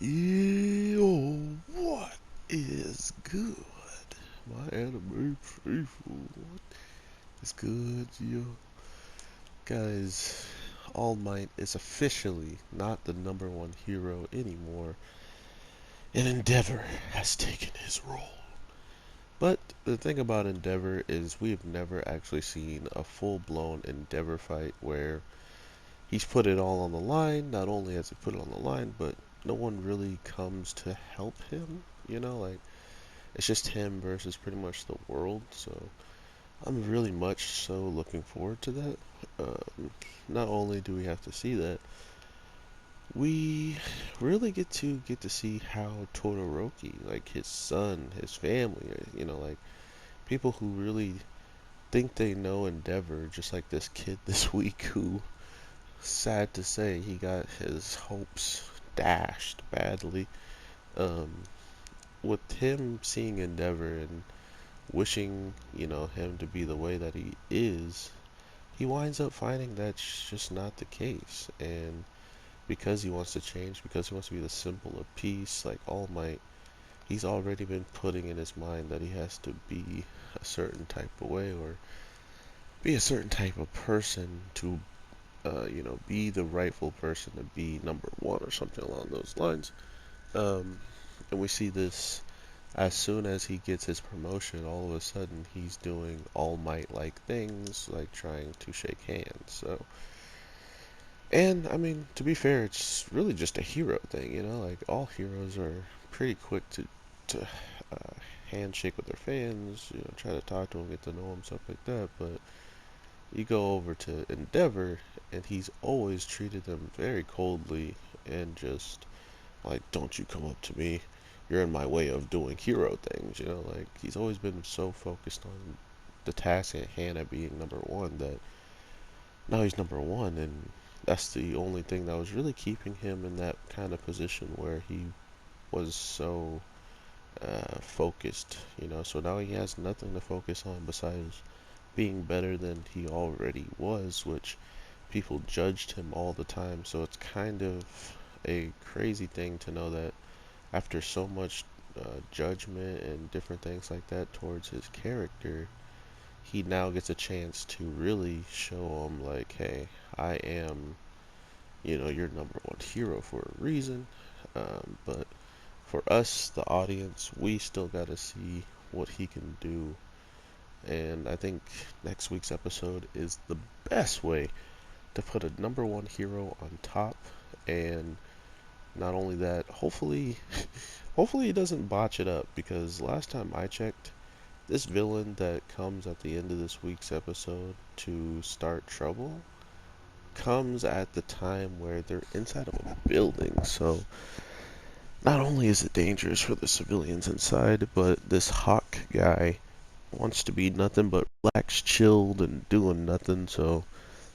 Yo, what is good? My anime faithful. What is good, yo? Guys, All Might is officially not the number one hero anymore, and Endeavor has taken his role. But the thing about Endeavor is we've never actually seen a full-blown Endeavor fight where he's put it all on the line. Not only has he put it on the line, but no one really comes to help him. Like it's just him versus pretty much the world. So I'm really much so looking forward to that. Not only do we have to see that, we really get to see how Todoroki, like his son, his family, like people who really think they know Endeavor, just like this kid this week who, sad to say, he got his hopes dashed badly. Um, with him seeing Endeavor and wishing, him to be the way that he is, he winds up finding that's just not the case. And because he wants to change, because he wants to be the symbol of peace, like All Might, he's already been putting in his mind that he has to be a certain type of way or be a certain type of person to, be the rightful person to be number one or something along those lines. Um, and we see this as soon as he gets his promotion, all of a sudden he's doing All Might like things, like trying to shake hands. And I mean, to be fair, it's really just a hero thing. Like all heroes are pretty quick to handshake with their fans, try to talk to them, get to know them, stuff like that. But you go over to Endeavor, and he's always treated them very coldly and just like, don't you come up to me. You're in my way of doing hero things. Like he's always been so focused on the task at hand at being number one that now he's number one, and that's the only thing that was really keeping him in that kind of position where he was so focused. So now he has nothing to focus on besides being better than he already was, which people judged him all the time. So it's kind of a crazy thing to know that after so much judgment and different things like that towards his character, he now gets a chance to really show him, like, hey, I am, your number one hero for a reason. But for us, the audience, we still got to see what he can do. And I think next week's episode is the best way to put a number one hero on top. And not only that, hopefully he doesn't botch it up, because last time I checked, this villain that comes at the end of this week's episode to start trouble comes at the time where they're inside of a building. So not only is it dangerous for the civilians inside, but this Hawk guy wants to be nothing but relaxed, chilled, and doing nothing. So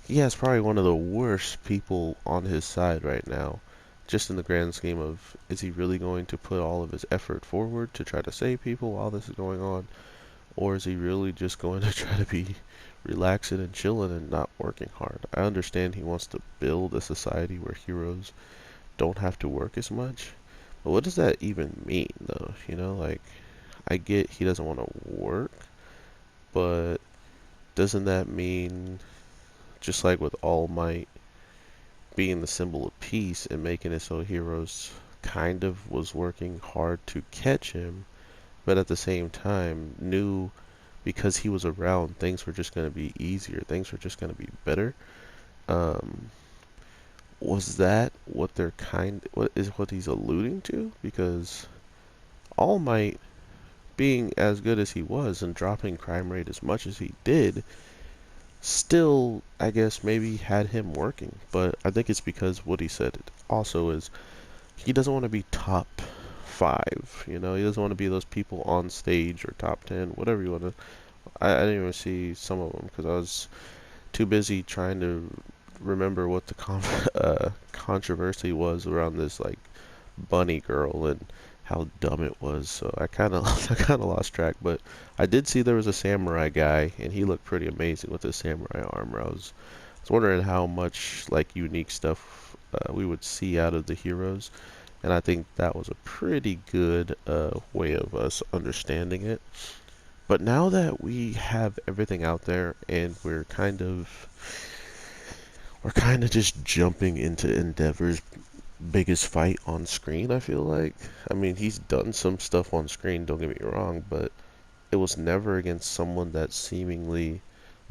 he has probably one of the worst people on his side right now. Just in the grand scheme of, is he really going to put all of his effort forward to try to save people while this is going on? Or is he really just going to try to be relaxing and chilling and not working hard? I understand he wants to build a society where heroes don't have to work as much. But what does that even mean, though? Like, I get he doesn't want to work, but doesn't that mean, just like with All Might being the symbol of peace and making it so heroes kind of was working hard to catch him, but at the same time knew because he was around, things were just going to be easier, things were just going to be better? Um, was that what he's alluding to? Because All Might, being as good as he was and dropping crime rate as much as he did, still, I guess, maybe had him working. But I think it's because what he said also is he doesn't want to be top five. He doesn't want to be those people on stage or top 10, whatever you want to. I didn't even see some of them because I was too busy trying to remember what the controversy was around this like bunny girl and how dumb it was. So I kind of I kind of lost track. But I did see there was a samurai guy, and he looked pretty amazing with his samurai armor. I was wondering how much like unique stuff we would see out of the heroes. and I think that was a pretty good way of us understanding it. But now that we have everything out there and we're kind of just jumping into Endeavor's biggest fight on screen, I feel like. I mean, he's done some stuff on screen, don't get me wrong, but it was never against someone that seemingly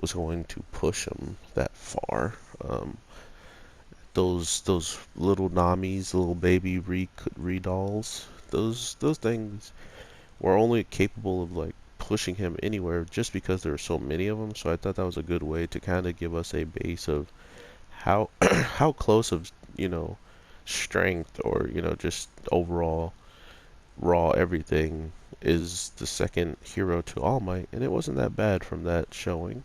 was going to push him that far. Um, those little Namis, little baby Redolls, those things were only capable of like pushing him anywhere just because there were so many of them. So I thought that was a good way to kind of give us a base of how how close of strength or just overall raw everything is the second hero to All Might, and it wasn't that bad from that showing.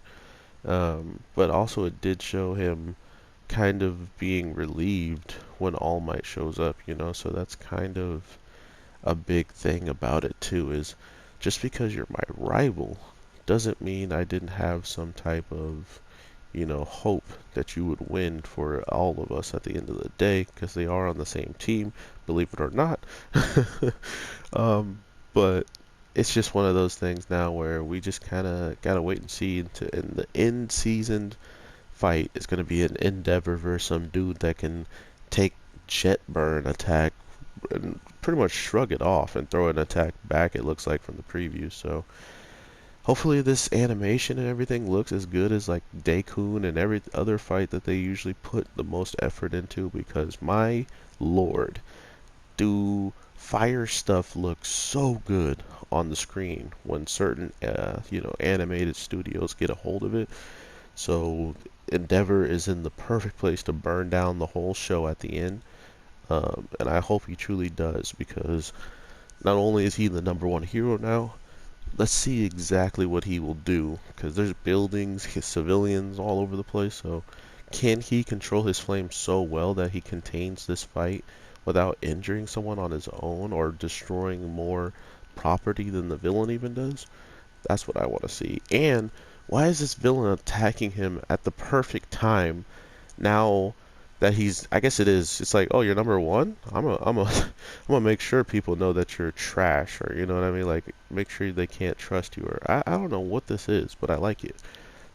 But also it did show him kind of being relieved when All Might shows up, so that's kind of a big thing about it too, is just because you're my rival doesn't mean I didn't have some type of, hope that you would win for all of us at the end of the day, because they are on the same team, believe it or not. um, but it's just one of those things now where we just kind of gotta wait and see. In the end season fight is gonna be an Endeavor versus some dude that can take jet burn attack and pretty much shrug it off and throw an attack back. It looks like from the preview. So hopefully this animation and everything looks as good as like Daikun and every other fight that they usually put the most effort into, because my lord, do fire stuff look so good on the screen when certain animated studios get a hold of it. So Endeavor is in the perfect place to burn down the whole show at the end. And I hope he truly does, because not only is he the number one hero now, let's see exactly what he will do, because there's buildings, his civilians all over the place. So can he control his flame so well that he contains this fight without injuring someone on his own or destroying more property than the villain even does? That's what I want to see. And why is this villain attacking him at the perfect time now that he's, I guess it is, it's like, oh, you're number one? I'm gonna make sure people know that you're trash, or you know what I mean? Like, make sure they can't trust you, or I don't know what this is, but I like it.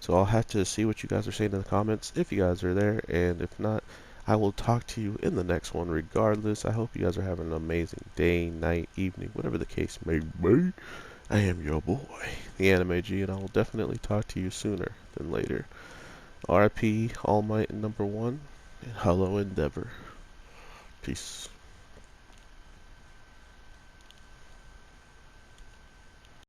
So I'll have to see what you guys are saying in the comments if you guys are there, and if not, I will talk to you in the next one regardless. I hope you guys are having an amazing day, night, evening, whatever the case may be. I am your boy, the Anime G, and I will definitely talk to you sooner than later. RIP All Might and number one, and hello Endeavor. Peace.